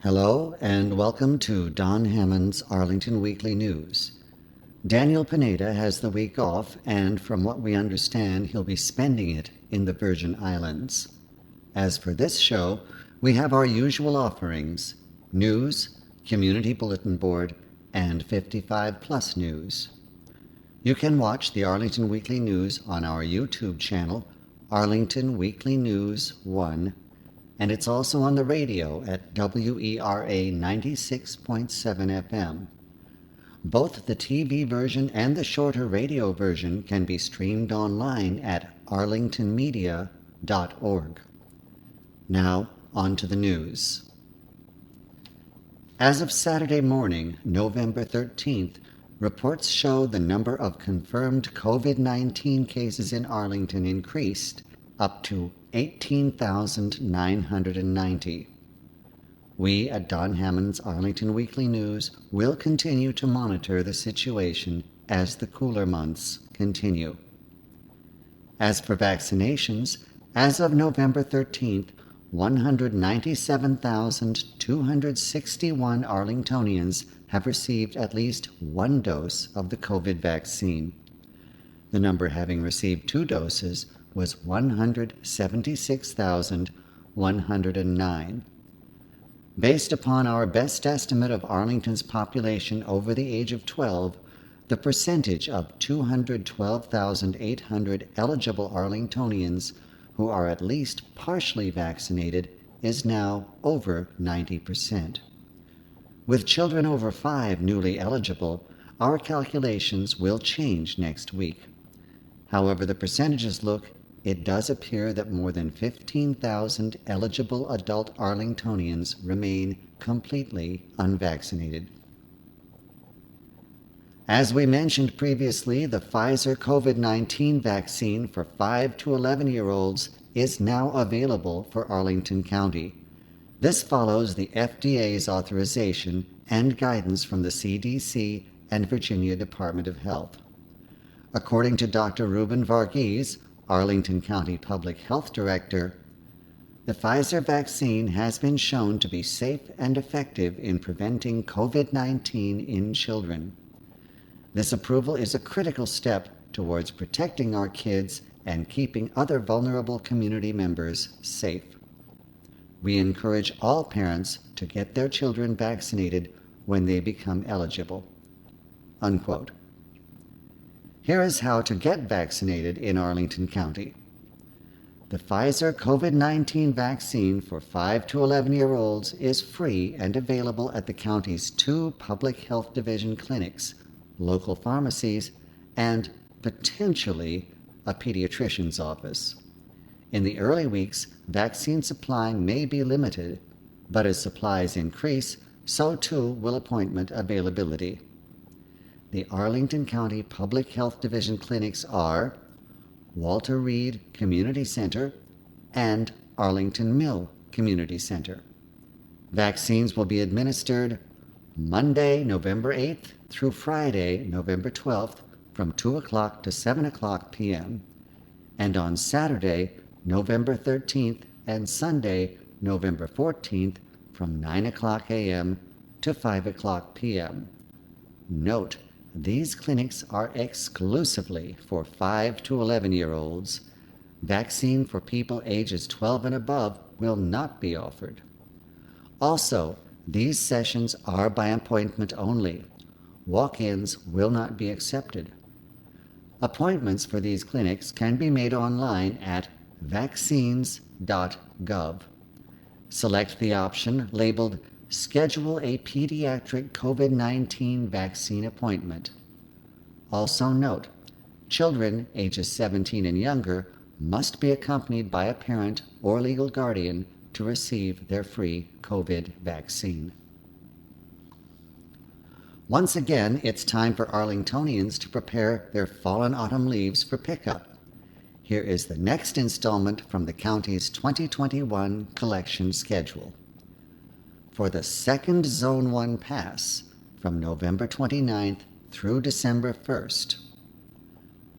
Hello and welcome to Don Hammond's Arlington Weekly News. Daniel Pineda has the week off, and from what we understand, he'll be spending it in the Virgin Islands. As for this show, we have our usual offerings: news, community bulletin board, and 55 plus news. You can watch the Arlington Weekly News on our YouTube channel, Arlington Weekly News 1, and it's also on the radio at WERA 96.7 FM. Both the TV version and the shorter radio version can be streamed online at arlingtonmedia.org. Now, on to the news. As of Saturday morning, November 13th, reports show the number of confirmed COVID-19 cases in Arlington increased up to 18,990. We at Don Hammond's Arlington Weekly News will continue to monitor the situation as the cooler months continue. As for vaccinations, as of November 13th, 197,261 Arlingtonians have received at least one dose of the COVID vaccine. The number having received 2 doses was 176,109. Based upon our best estimate of Arlington's population over the age of 12, the percentage of 212,800 eligible Arlingtonians who are at least partially vaccinated is now over 90%. With children over 5 newly eligible, our calculations will change next week. However the percentages look, it does appear that more than 15,000 eligible adult Arlingtonians remain completely unvaccinated. As we mentioned previously, the Pfizer COVID-19 vaccine for 5 to 11-year-olds is now available for Arlington County. This follows the FDA's authorization and guidance from the CDC and Virginia Department of Health. According to Dr. Ruben Varghese, Arlington County Public Health Director, the Pfizer vaccine has been shown to be safe and effective in preventing COVID-19 in children. This approval is a critical step towards protecting our kids and keeping other vulnerable community members safe. We encourage all parents to get their children vaccinated when they become eligible." Unquote. Here is how to get vaccinated in Arlington County. The Pfizer COVID-19 vaccine for 5 to 11-year-olds is free and available at the county's 2 Public Health Division clinics, local pharmacies, and potentially a pediatrician's office. In the early weeks, vaccine supply may be limited, but as supplies increase, so too will appointment availability. The Arlington County Public Health Division clinics are Walter Reed Community Center and Arlington Mill Community Center. Vaccines will be administered Monday, November 8th through Friday, November 12th from 2 o'clock to 7 o'clock p.m. and on Saturday, November 13th and Sunday, November 14th from 9 o'clock a.m. to 5 o'clock p.m. Note, these clinics are exclusively for 5 to 11-year-olds. Vaccine for people ages 12 and above will not be offered. Also, these sessions are by appointment only. Walk-ins will not be accepted. Appointments for these clinics can be made online at vaccines.gov. Select the option labeled Schedule a Pediatric COVID-19 Vaccine Appointment. Also note, children ages 17 and younger must be accompanied by a parent or legal guardian to receive their free COVID vaccine. Once again, it's time for Arlingtonians to prepare their fallen autumn leaves for pickup. Here is the next installment from the county's 2021 collection schedule. For the second Zone 1 pass, from November 29th through December 1st,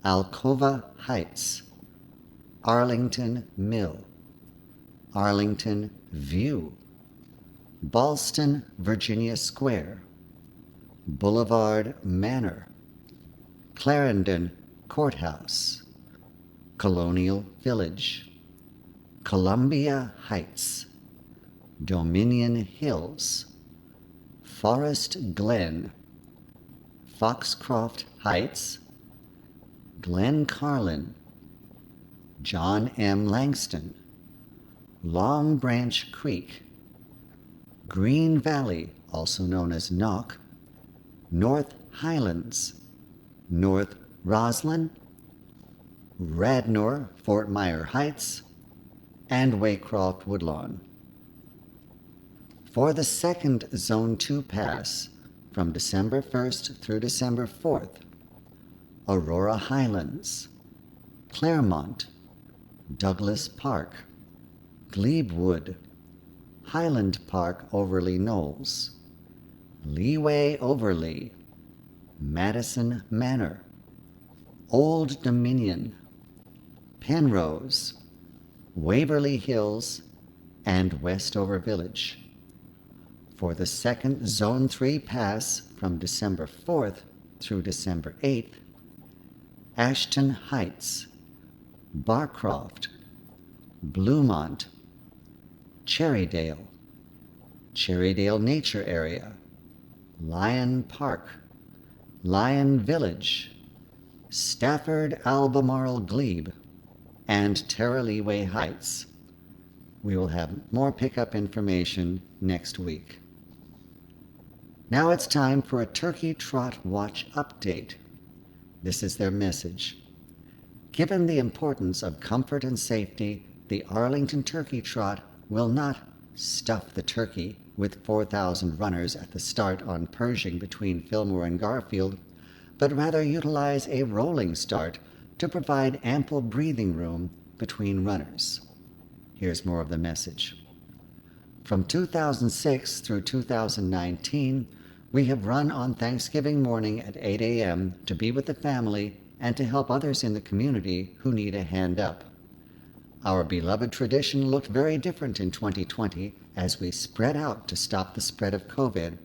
Alcova Heights, Arlington Mill, Arlington View, Ballston, Virginia Square, Boulevard Manor, Clarendon Courthouse, Colonial Village, Columbia Heights, Dominion Hills, Forest Glen, Foxcroft Heights, Glen Carlin, John M. Langston, Long Branch Creek, Green Valley, also known as Knock, North Highlands, North Roslyn, Radnor, Fort Myer Heights, and Waycroft Woodlawn. For the second Zone 2 pass, from December 1st through December 4th, Aurora Highlands, Claremont, Douglas Park, Glebewood, Highland Park Overley Knolls, Leeway Overley, Madison Manor, Old Dominion, Penrose, Waverly Hills, and Westover Village. For the second Zone 3 pass from December 4th through December 8th, Ashton Heights, Barcroft, Bluemont, Cherrydale, Cherrydale Nature Area, Lyon Park, Lyon Village, Stafford Albemarle Glebe, and Terraleeway Heights. We will have more pickup information next week. Now it's time for a Turkey Trot Watch update. This is their message. Given the importance of comfort and safety, the Arlington Turkey Trot will not stuff the turkey with 4,000 runners at the start on Pershing between Fillmore and Garfield, but rather utilize a rolling start to provide ample breathing room between runners. Here's more of the message. From 2006 through 2019, we have run on Thanksgiving morning at 8 a.m. to be with the family and to help others in the community who need a hand up. Our beloved tradition looked very different in 2020 as we spread out to stop the spread of COVID,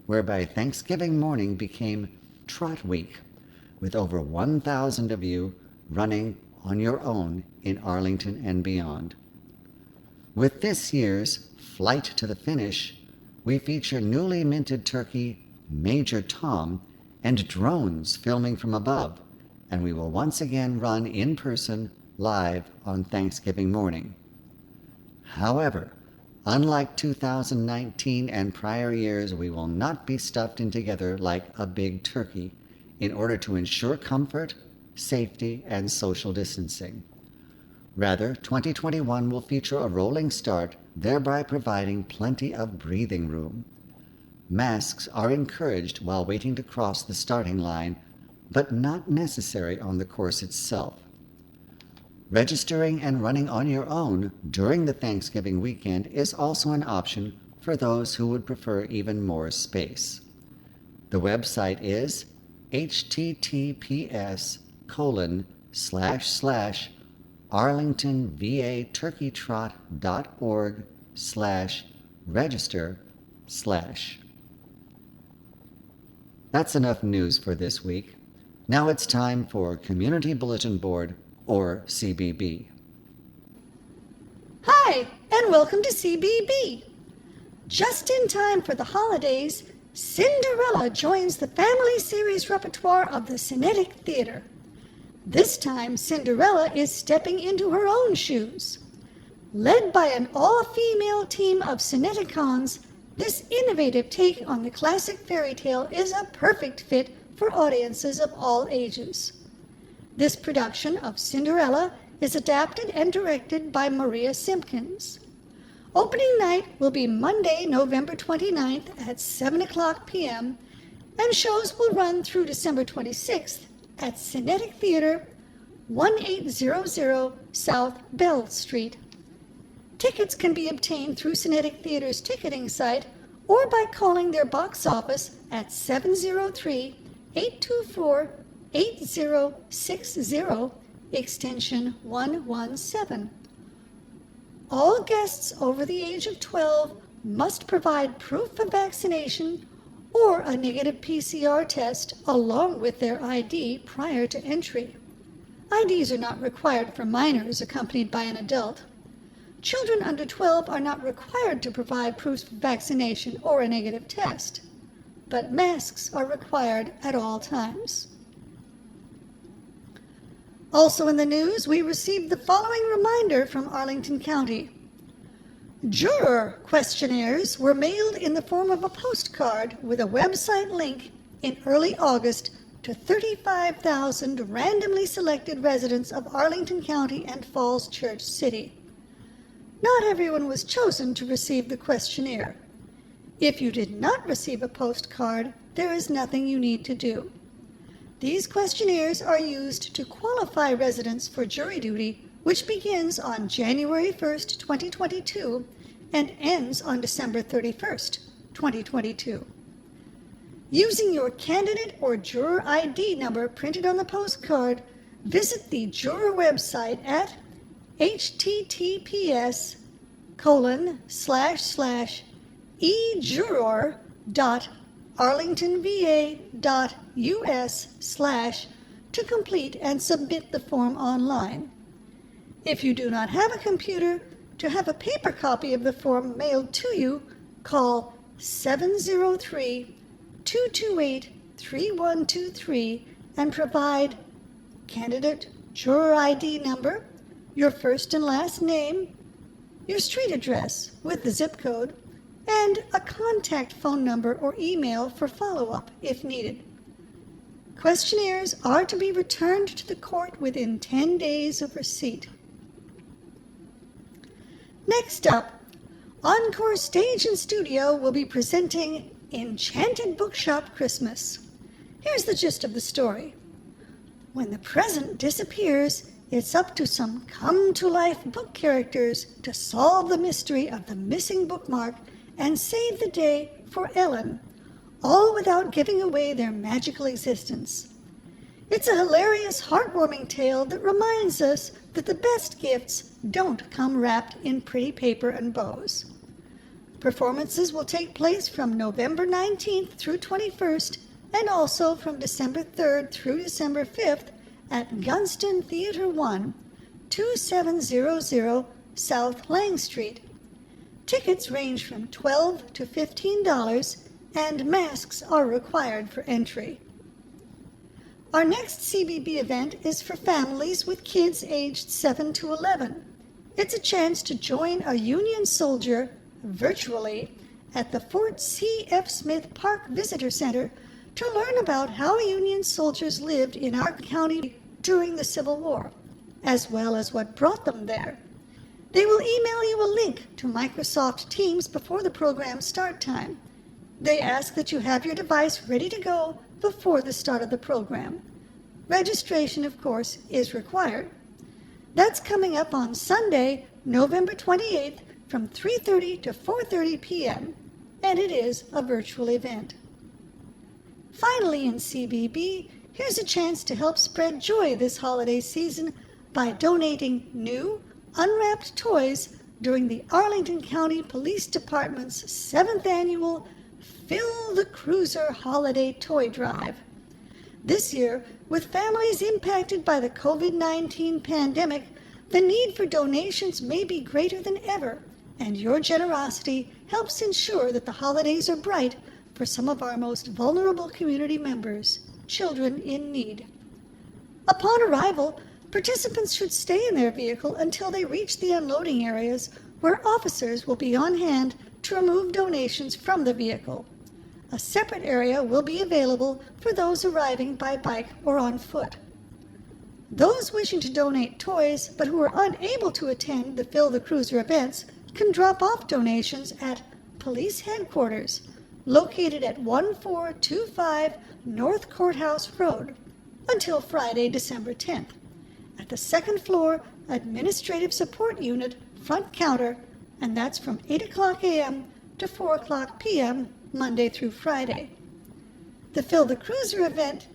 whereby Thanksgiving morning became Trot Week, with over 1,000 of you running on your own in Arlington and beyond. With this year's Flight to the Finish, we feature newly minted turkey Major Tom and drones filming from above, and we will once again run in person live on Thanksgiving morning. However, unlike 2019 and prior years, we will not be stuffed in together like a big turkey in order to ensure comfort, safety, and social distancing. Rather, 2021 will feature a rolling start, thereby providing plenty of breathing room. Masks are encouraged while waiting to cross the starting line, but not necessary on the course itself. Registering and running on your own during the Thanksgiving weekend is also an option for those who would prefer even more space. The website is https://arlingtonvaturkeytrot.org/register/. That's enough news for this week. Now it's time for Community Bulletin Board, or CBB. Hi, and welcome to CBB. Just in time for the holidays, Cinderella joins the family series repertoire of the Cinetic Theater. This time, Cinderella is stepping into her own shoes. Led by an all-female team of Cineticons, this innovative take on the classic fairy tale is a perfect fit for audiences of all ages. This production of Cinderella is adapted and directed by Maria Simpkins. Opening night will be Monday, November 29th at 7 o'clock p.m., and shows will run through December 26th at Cinetic Theater, 1800 South Bell Street. Tickets can be obtained through Cinetic Theater's ticketing site or by calling their box office at 703-824-8060, extension 117. All guests over the age of 12 must provide proof of vaccination or a negative PCR test along with their ID prior to entry. IDs are not required for minors accompanied by an adult. Children under 12 are not required to provide proof of vaccination or a negative test, but masks are required at all times. Also in the news, we received the following reminder from Arlington County. Juror questionnaires were mailed in the form of a postcard with a website link in early August to 35,000 randomly selected residents of Arlington County and Falls Church City. Not everyone was chosen to receive the questionnaire. If you did not receive a postcard, there is nothing you need to do. These questionnaires are used to qualify residents for jury duty, which begins on January 1st, 2022, and ends on December 31st, 2022. Using your candidate or juror ID number printed on the postcard, visit the juror website at https://ejuror.arlingtonva.us/ to complete and submit the form online. If you do not have a computer, to have a paper copy of the form mailed to you, call 703-228-3123 and provide candidate juror ID number, your first and last name, your street address with the zip code, and a contact phone number or email for follow-up if needed. Questionnaires are to be returned to the court within 10 days of receipt. Next up, Encore Stage and Studio will be presenting Enchanted Bookshop Christmas. Here's the gist of the story. When the present disappears, it's up to some come-to-life book characters to solve the mystery of the missing bookmark and save the day for Ellen, all without giving away their magical existence. It's a hilarious, heartwarming tale that reminds us that the best gifts don't come wrapped in pretty paper and bows. Performances will take place from November 19th through 21st and also from December 3rd through December 5th at Gunston Theater 1, 2700 South Lang Street. Tickets range from $12 to $15, and masks are required for entry. Our next CBB event is for families with kids aged 7 to 11. It's a chance to join a Union soldier virtually at the Fort C. F. Smith Park Visitor Center to learn about how Union soldiers lived in our county during the Civil War, as well as what brought them there. They will email you a link to Microsoft Teams before the program's start time. They ask that you have your device ready to go before the start of the program. Registration, of course, is required. That's coming up on Sunday, November 28th from 3:30 to 4:30 p.m., and it is a virtual event. Finally, in CBB, here's a chance to help spread joy this holiday season by donating new, unwrapped toys during the Arlington County Police Department's 7th annual Fill the Cruiser Holiday Toy Drive. This year, with families impacted by the COVID-19 pandemic, the need for donations may be greater than ever, and your generosity helps ensure that the holidays are bright for some of our most vulnerable community members, children in need. Upon arrival, participants should stay in their vehicle until they reach the unloading areas, where officers will be on hand to remove donations from the vehicle. A separate area will be available for those arriving by bike or on foot. Those wishing to donate toys but who are unable to attend the Fill the Cruiser events can drop off donations at Police Headquarters, located at 1425 North Courthouse Road, until Friday, December 10th, at the second floor Administrative Support Unit front counter, and that's from 8 o'clock a.m. to 4 o'clock p.m. Monday through Friday. The Fill the Cruiser event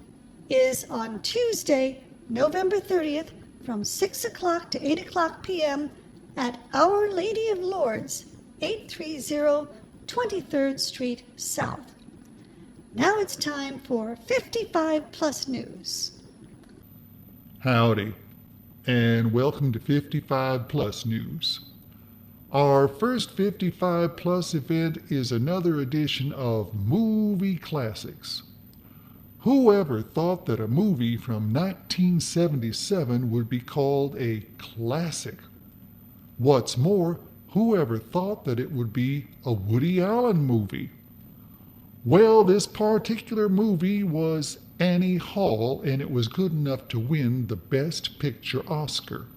is on Tuesday, November 30th from 6 o'clock to 8 o'clock p.m. at Our Lady of Lourdes, 830 23rd Street South. Now it's time for 55 Plus News. Howdy, and welcome to 55 Plus News. Our first 55 Plus event is another edition of Movie Classics. Whoever thought that a movie from 1977 would be called a classic? What's more, whoever thought that it would be a Woody Allen movie? Well, this particular movie was Annie Hall, and it was good enough to win the Best Picture Oscar.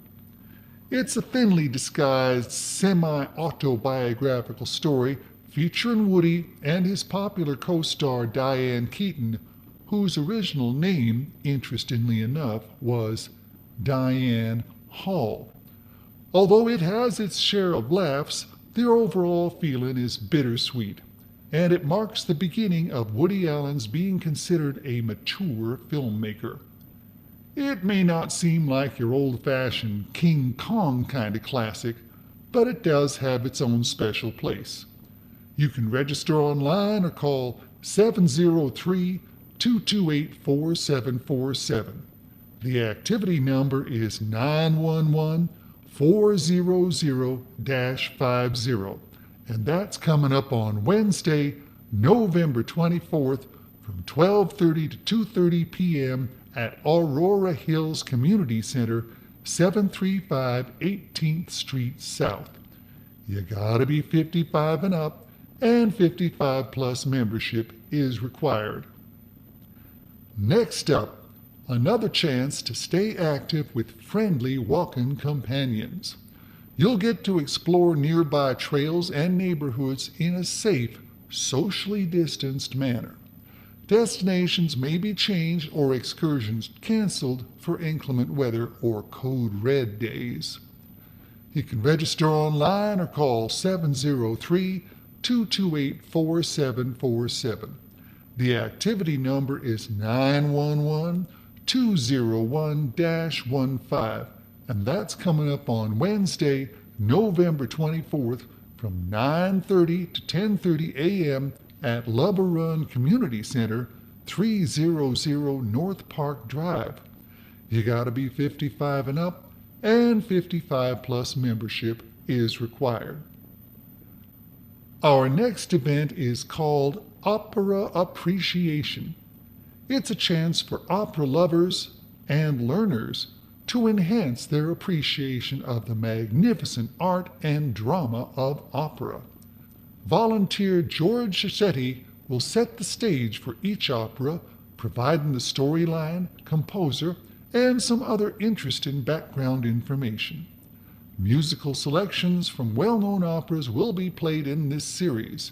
It's a thinly disguised, semi-autobiographical story featuring Woody and his popular co-star Diane Keaton, whose original name, interestingly enough, was Diane Hall. Although it has its share of laughs, the overall feeling is bittersweet, and it marks the beginning of Woody Allen's being considered a mature filmmaker. It may not seem like your old-fashioned King Kong kind of classic, but it does have its own special place. You can register online or call 703-228-4747. The activity number is 911-400-50, and that's coming up on Wednesday, November 24th from 12:30 to 2:30 p.m. at Aurora Hills Community Center, 735 18th Street South. You gotta be 55 and up, and 55 plus membership is required. Next up, another chance to stay active with friendly walking companions. You'll get to explore nearby trails and neighborhoods in a safe, socially distanced manner. Destinations may be changed or excursions canceled for inclement weather or code red days. You can register online or call 703-228-4747. The activity number is 911-201-15, and that's coming up on Wednesday, November 24th from 9:30 to 10:30 a.m. at Lubber Run Community Center, 300 North Park Drive. You gotta be 55 and up, and 55 plus membership is required. Our next event is called Opera Appreciation. It's a chance for opera lovers and learners to enhance their appreciation of the magnificent art and drama of opera. Volunteer George Sassetti will set the stage for each opera, providing the storyline, composer, and some other interesting background information. Musical selections from well-known operas will be played in this series.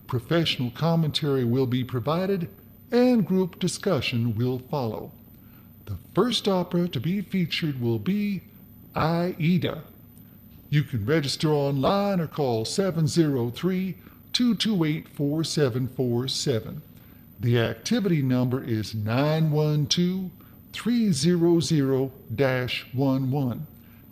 Professional commentary will be provided, and group discussion will follow. The first opera to be featured will be Aida. You can register online or call 703-228-4747. The activity number is 912-300-11,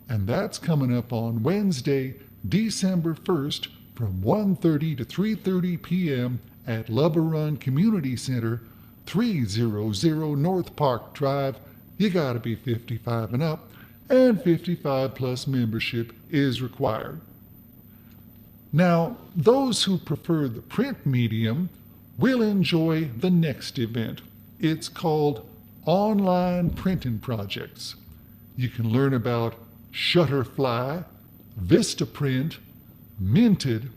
and that's coming up on Wednesday, December 1st from 1:30 to 3:30 p.m. at Lubber Run Community Center, 300 North Park Drive. You gotta be 55 and up, and 55 plus membership is required. Now, those who prefer the print medium will enjoy the next event. It's called Online Printing Projects. You can learn about Shutterfly, Vistaprint, Minted.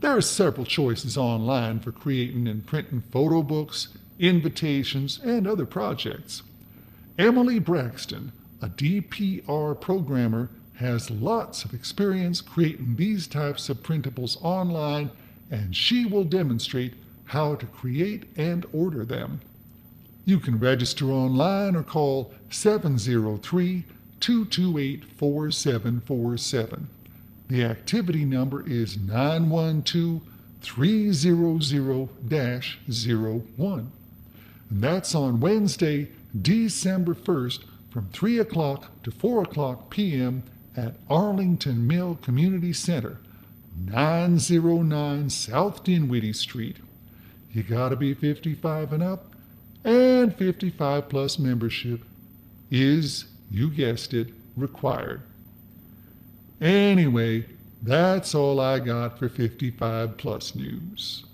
There are several choices online for creating and printing photo books, invitations, and other projects. Emily Braxton, a DPR programmer, has lots of experience creating these types of printables online, and she will demonstrate how to create and order them. You can register online or call 703-228-4747. The activity number is 912-300-01. And that's on Wednesday, December 1st from 3 o'clock to 4 o'clock p.m. at Arlington Mill Community Center, 909 South Dinwiddie Street. You gotta be 55 and up, and 55 plus membership is, you guessed it, required. Anyway, that's all I got for 55 plus news.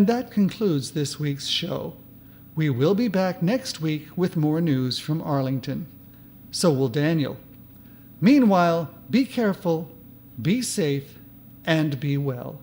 And that concludes this week's show. We will be back next week with more news from Arlington. So will Daniel. Meanwhile, be careful, be safe, and be well.